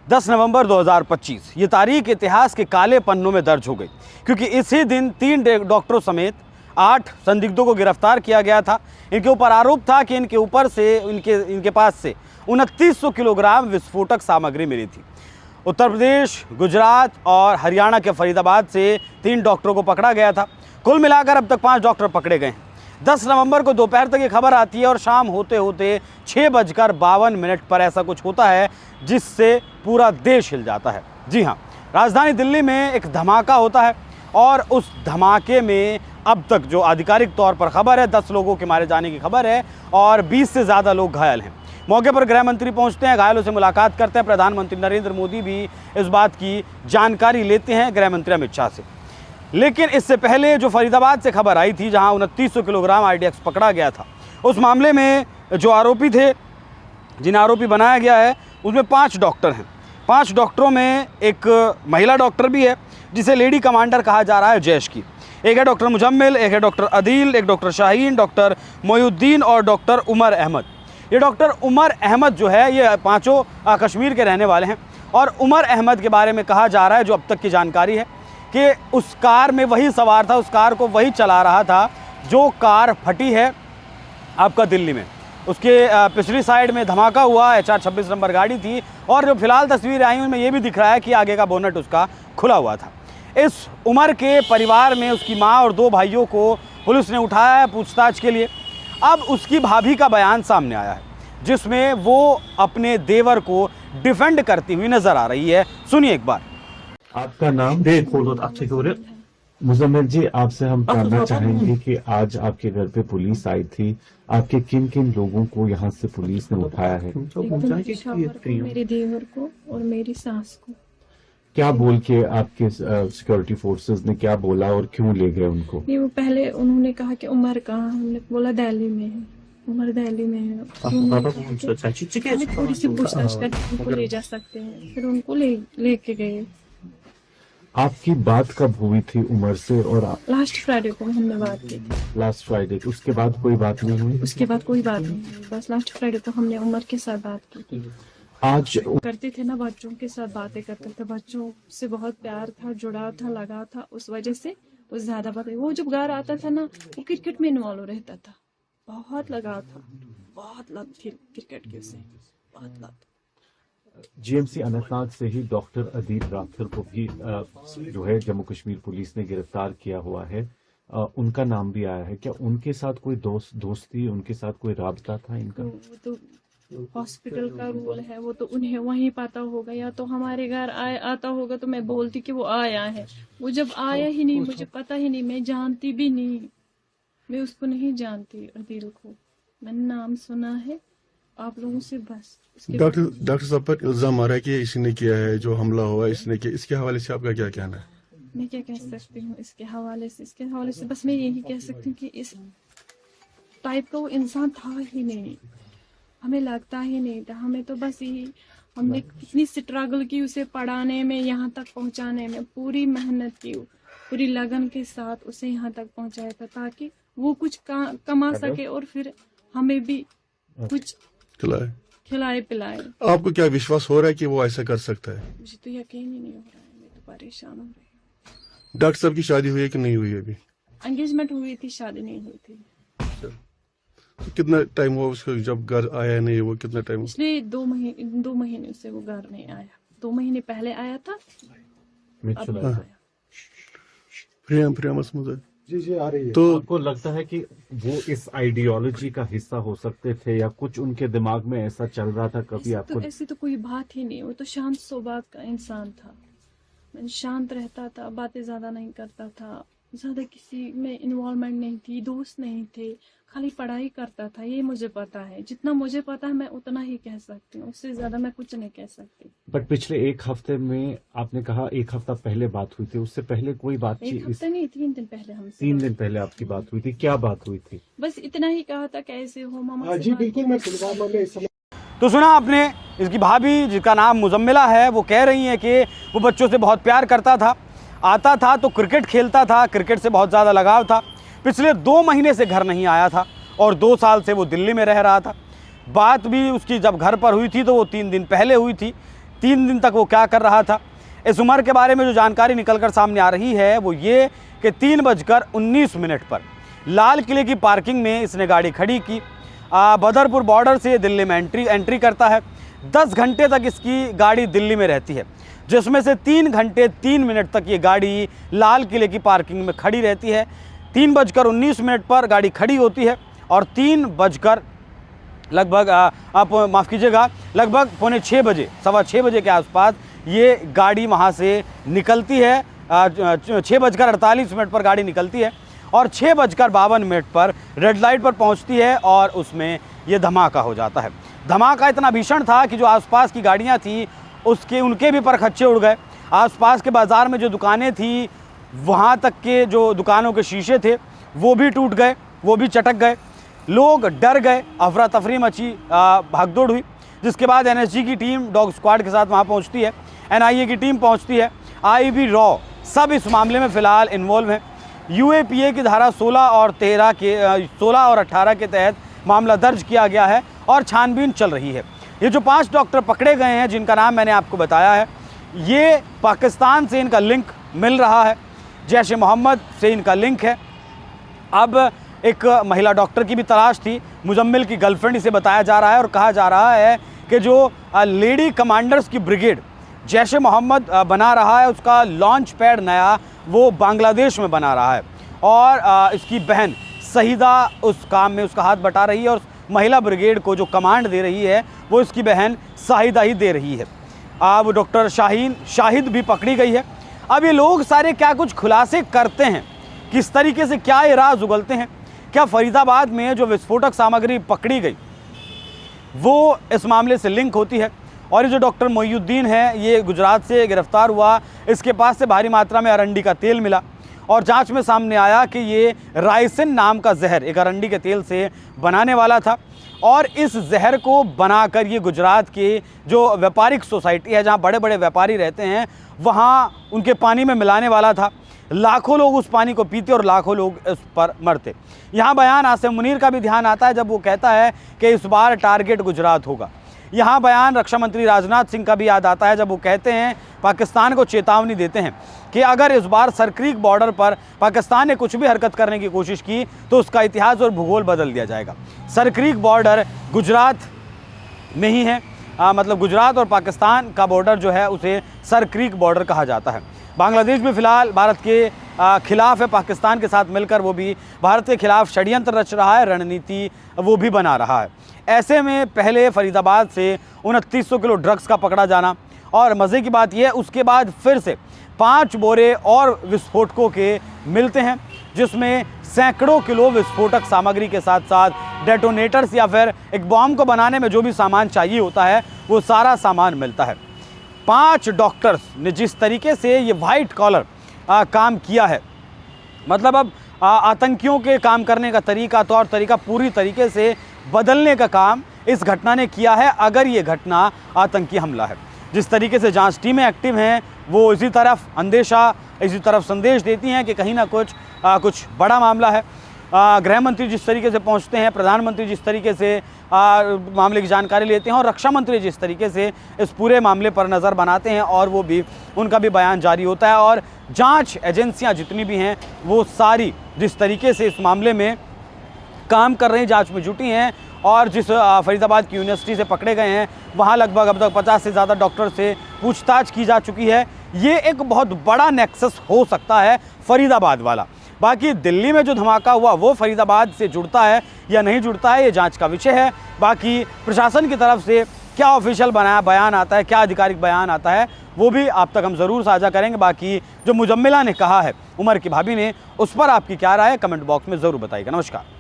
10 नवंबर 2025 ये तारीख इतिहास के काले पन्नों में दर्ज हो गई, क्योंकि इसी दिन 3 डॉक्टरों समेत 8 संदिग्धों को गिरफ्तार किया गया था। इनके ऊपर आरोप था कि इनके पास से 2900 किलोग्राम विस्फोटक सामग्री मिली थी। उत्तर प्रदेश, गुजरात और हरियाणा के फरीदाबाद से 3 डॉक्टरों को पकड़ा गया था। कुल मिलाकर अब तक 5 डॉक्टर पकड़े गए हैं। 10 नवंबर को दोपहर तक ये खबर आती है और शाम होते होते 6:52 पर ऐसा कुछ होता है जिससे पूरा देश हिल जाता है। जी हाँ, राजधानी दिल्ली में एक धमाका होता है और उस धमाके में अब तक जो आधिकारिक तौर पर खबर है 10 लोगों के मारे जाने की खबर है और 20 से ज़्यादा लोग घायल हैं। मौके पर गृह मंत्री पहुंचते हैं, घायलों से मुलाकात करते हैं। प्रधानमंत्री नरेंद्र मोदी भी इस बात की जानकारी लेते हैं गृह मंत्री अमित शाह से। लेकिन इससे पहले जो फरीदाबाद से खबर आई थी, जहां 2900 किलोग्राम आरडीएक्स पकड़ा गया था, उस मामले में जो आरोपी थे, जिन्हें आरोपी बनाया गया है, उसमें 5 डॉक्टर हैं। 5 डॉक्टरों में एक महिला डॉक्टर भी है जिसे लेडी कमांडर कहा जा रहा है जैश की। एक है डॉक्टर मुजम्मिल, एक है डॉक्टर अदील, एक डॉक्टर शाहीन, डॉक्टर मोयुद्दीन और डॉक्टर उमर अहमद। ये डॉक्टर उमर अहमद जो है, ये पाँचों कश्मीर के रहने वाले हैं। और उमर अहमद के बारे में कहा जा रहा है, जो अब तक की जानकारी है, कि उस कार में वही सवार था, उस कार को वही चला रहा था जो कार फटी है आपका दिल्ली में। उसके पिछली साइड में धमाका हुआ, HR 26 नंबर गाड़ी थी और जो फिलहाल तस्वीरें आई उनमें ये भी दिख रहा है कि आगे का बोनट उसका खुला हुआ था। इस उमर के परिवार में उसकी माँ और 2 भाइयों को पुलिस ने उठाया है पूछताछ के लिए। अब उसकी भाभी का बयान सामने आया है जिसमें वो अपने देवर को डिफेंड करती हुई नजर आ रही है। सुनिए एक बार। आपका नाम? मुजम्मिल जी, आपसे हम जानना चाहेंगे कि आज आपके घर पे पुलिस आई थी, आपके किन किन लोगों को यहाँ से पुलिस ने उठाया है? मेरे देवर को और मेरी सास को। क्या बोल के आपके सिक्योरिटी फोर्सेस ने क्या बोला और क्यों ले गए उनको? नहीं, वो पहले उन्होंने कहा कि उमर कहाँ, हमने बोला दिल्ली में है, उमर दिल्ली में है। थोड़ी सी पूछताछ करके उनको ले जा सकते हैं, फिर उनको लेके गए। आपकी बात कब हुई थी उमर से? और लास्ट फ्राइडे को हमने बात की थी। लास्ट फ्राइडे, उसके बाद कोई बात नहीं हुई? उसके बाद कोई बात नहीं हुई, बस लास्ट फ्राइडे को हमने उमर के साथ बात की थी। आज करते थे ना, बच्चों के साथ बातें करते थे, बच्चों से बहुत प्यार था, जुड़ाव था, लगा था, उस वजह से वो ज्यादा बात। वो जब घर आता था ना, वो क्रिकेट में इन्वॉल्व रहता था, बहुत लगाव था, बहुत लत थी क्रिकेट की उसे, बहुत लत। GMC अनंतनाग से ही डॉक्टर अदील राठौर को भी जो है जम्मू कश्मीर पुलिस ने गिरफ्तार किया हुआ है। उनका नाम भी आया है। क्या उनके साथ कोई दोस्ती, उनके साथ कोई राबता था इनका? वो तो हॉस्पिटल का रूल है, वो तो उन्हें वहीं पता होगा, या तो हमारे घर आता होगा तो मैं बोलती कि वो आया है। वो जब आया ही नहीं, मुझे पता ही नहीं, मैं जानती भी नहीं, मैं उसको नहीं जानती अदील को। मैंने नाम सुना है आप लोगों से बस। डॉक्टर साहब पर इल्जाम आ रहा है कि इसी ने किया है, जो हमला हुआ इसने किया। इसके हवाले से आपका क्या कहना है? मैं क्या कह सकती हूँ इसके हवाले से बस मैं यही कह सकती हूँ कि इस टाइप का वो इंसान था ही नहीं, हमें लगता ही नहीं था। हमें तो बस यही, हमने कितनी स्ट्रगल की उसे पढ़ाने में, यहाँ तक पहुँचाने में, पूरी मेहनत की, पूरी लगन के साथ उसे यहाँ तक पहुँचाया था ताकि वो कुछ कमा सके और फिर हमें भी कुछ खिलाए पिलाए। आपको क्या विश्वास हो रहा है कि वो ऐसा कर सकता है? मुझे तो यकीन ही नहीं हो रहा है, मैं तो परेशान हो रही हूँ। डॉक्टर साहब की शादी हुई है कि नहीं हुई है? अभी एंगेजमेंट हुई थी, शादी नहीं हुई थी। तो कितना टाइम हुआ उसको जब घर आया नहीं? वो कितना टाइम? पिछले 2 महीने से वो घर नहीं आया। 2 महीने पहले आया था, अब नहीं आया। प्रिया जी आ रही है। तो आपको लगता है कि वो इस आइडियोलॉजी का हिस्सा हो सकते थे या कुछ उनके दिमाग में ऐसा चल रहा था कभी आपको? ऐसी तो कोई बात ही नहीं, वो तो शांत स्वभाव का इंसान था, शांत रहता था, बातें ज्यादा नहीं करता था, ज्यादा किसी में इन्वॉल्वमेंट नहीं थी, दोस्त नहीं थे, खाली पढ़ाई करता था। ये मुझे पता है, जितना मुझे पता है मैं उतना ही कह सकती हूँ, उससे ज्यादा मैं कुछ नहीं कह सकती। बट पिछले 1 हफ्ते में आपने कहा 1 हफ्ता पहले बात हुई थी, उससे पहले कोई बात? 1 हफ्ता नहीं, 3 दिन पहले हमसे। 3 दिन पहले आपकी बात हुई थी। क्या बात हुई थी? बस इतना ही कहा था, कैसे हो मामा? जी बिल्कुल, मैं पुलवामा में इस समय। तो सुना आपने, इसकी भाभी जिसका नाम मुजम्मिला है, वो कह रही है कि वो बच्चों से बहुत प्यार करता था, आता था तो क्रिकेट खेलता था, क्रिकेट से बहुत ज़्यादा लगाव था। पिछले 2 महीने से घर नहीं आया था और 2 साल से वो दिल्ली में रह रहा था। बात भी उसकी जब घर पर हुई थी तो वो 3 दिन पहले हुई थी। 3 दिन तक वो क्या कर रहा था। इस उम्र के बारे में जो जानकारी निकलकर सामने आ रही है वो ये कि 3:19 पर लाल किले की पार्किंग में इसने गाड़ी खड़ी की। बदरपुर बॉर्डर से दिल्ली में एंट्री करता है। 10 घंटे तक इसकी गाड़ी दिल्ली में रहती है, जिसमें से 3 घंटे 3 मिनट तक ये गाड़ी लाल किले की पार्किंग में खड़ी रहती है। 3:19 पर गाड़ी खड़ी होती है और 3 बजकर लगभग आप माफ़ कीजिएगा लगभग 5:45 बजे 6:15 बजे के आसपास ये गाड़ी वहाँ से निकलती है। 6:48 पर गाड़ी निकलती है और 6:52 पर रेड लाइट पर पहुँचती है और उसमें ये धमाका हो जाता है। धमाका इतना भीषण था कि जो आसपास की गाड़ियाँ थी उनके भी परखच्चे उड़ गए। आसपास के बाज़ार में जो दुकानें थी वहाँ तक के जो दुकानों के शीशे थे वो भी टूट गए, वो भी चटक गए। लोग डर गए, अफरा तफरी मची, भागदौड़ हुई। जिसके बाद एनएसजी की टीम डॉग स्क्वाड के साथ वहाँ पहुँचती है, एनआईए की टीम पहुँचती है, आईबी रॉ सब इस मामले में फ़िलहाल इन्वॉल्व हैं। यूएपीए की धारा 16 और 18 के तहत मामला दर्ज किया गया है और छानबीन चल रही है। ये जो 5 डॉक्टर पकड़े गए हैं जिनका नाम मैंने आपको बताया है, ये पाकिस्तान से इनका लिंक मिल रहा है, जैश ए मोहम्मद से इनका लिंक है। अब एक महिला डॉक्टर की भी तलाश थी, मुजम्मिल की गर्लफ्रेंड इसे बताया जा रहा है और कहा जा रहा है कि जो लेडी कमांडर्स की ब्रिगेड जैश ए मोहम्मद बना रहा है उसका लॉन्च पैड नया वो बांग्लादेश में बना रहा है और इसकी बहन सहीदा उस काम में उसका हाथ बटा रही है और महिला ब्रिगेड को जो कमांड दे रही है वो इसकी बहन साहिदा ही दे रही है। अब डॉक्टर शाहिद भी पकड़ी गई है। अब ये लोग सारे क्या कुछ खुलासे करते हैं, किस तरीके से क्या ये राज उगलते हैं। क्या फरीदाबाद में जो विस्फोटक सामग्री पकड़ी गई वो इस मामले से लिंक होती है? और ये जो डॉक्टर मोइनुद्दीन है ये गुजरात से गिरफ्तार हुआ, इसके पास से भारी मात्रा में अरंडी का तेल मिला और जांच में सामने आया कि ये राइसिन नाम का जहर एक अरंडी के तेल से बनाने वाला था और इस जहर को बनाकर ये गुजरात के जो व्यापारिक सोसाइटी है जहाँ बड़े बड़े व्यापारी रहते हैं वहाँ उनके पानी में मिलाने वाला था। लाखों लोग उस पानी को पीते और लाखों लोग इस पर मरते। यहाँ बयान आसिम मुनीर का भी ध्यान आता है जब वो कहता है कि इस बार टारगेट गुजरात होगा। यहाँ बयान रक्षा मंत्री राजनाथ सिंह का भी याद आता है जब वो कहते हैं, पाकिस्तान को चेतावनी देते हैं कि अगर इस बार सरक्रीक बॉर्डर पर पाकिस्तान ने कुछ भी हरकत करने की कोशिश की तो उसका इतिहास और भूगोल बदल दिया जाएगा। सरक्रीक बॉर्डर गुजरात में ही है, मतलब गुजरात और पाकिस्तान का बॉर्डर जो है उसे सरक्रीक बॉर्डर कहा जाता है। बांग्लादेश भी फ़िलहाल भारत के खिलाफ है, पाकिस्तान के साथ मिलकर वो भी भारत के खिलाफ षड्यंत्र रच रहा है, रणनीति वो भी बना रहा है। ऐसे में पहले फरीदाबाद से 2900 किलो ड्रग्स का पकड़ा जाना और मज़े की बात यह है उसके बाद फिर से 5 बोरे और विस्फोटकों के मिलते हैं, जिसमें सैकड़ों किलो विस्फोटक सामग्री के साथ साथ डेटोनेटर्स या फिर एक बॉम्ब को बनाने में जो भी सामान चाहिए होता है वो सारा सामान मिलता है। 5 डॉक्टर्स ने जिस तरीके से ये वाइट कॉलर काम किया है, मतलब अब आतंकियों के काम करने का तरीका तौर तरीका पूरी तरीके से बदलने का काम इस घटना ने किया है। अगर ये घटना आतंकी हमला है, जिस तरीके से जांच टीमें एक्टिव हैं वो इसी तरफ संदेश देती हैं कि कहीं ना कुछ बड़ा मामला है। गृह मंत्री जिस तरीके से पहुंचते हैं, प्रधानमंत्री जिस तरीके से मामले की जानकारी लेते हैं और रक्षा मंत्री जिस तरीके से इस पूरे मामले पर नज़र बनाते हैं और वो भी उनका भी बयान जारी होता है और जांच एजेंसियां जितनी भी हैं वो सारी जिस तरीके से इस मामले में काम कर रही जांच में जुटी हैं और जिस फरीदाबाद की यूनिवर्सिटी से पकड़े गए हैं वहाँ लगभग अब तक 50 से ज़्यादा डॉक्टर से पूछताछ की जा चुकी है। ये एक बहुत बड़ा नेक्सस हो सकता है फरीदाबाद वाला। बाकी दिल्ली में जो धमाका हुआ वो फरीदाबाद से जुड़ता है या नहीं जुड़ता है ये जांच का विषय है। बाकी प्रशासन की तरफ से क्या ऑफिशियल बयान आता है, क्या आधिकारिक बयान आता है वो भी आप तक हम ज़रूर साझा करेंगे। बाकी जो मुजम्मिला ने कहा है, उमर की भाभी ने, उस पर आपकी क्या राय है कमेंट बॉक्स में ज़रूर बताइएगा। नमस्कार।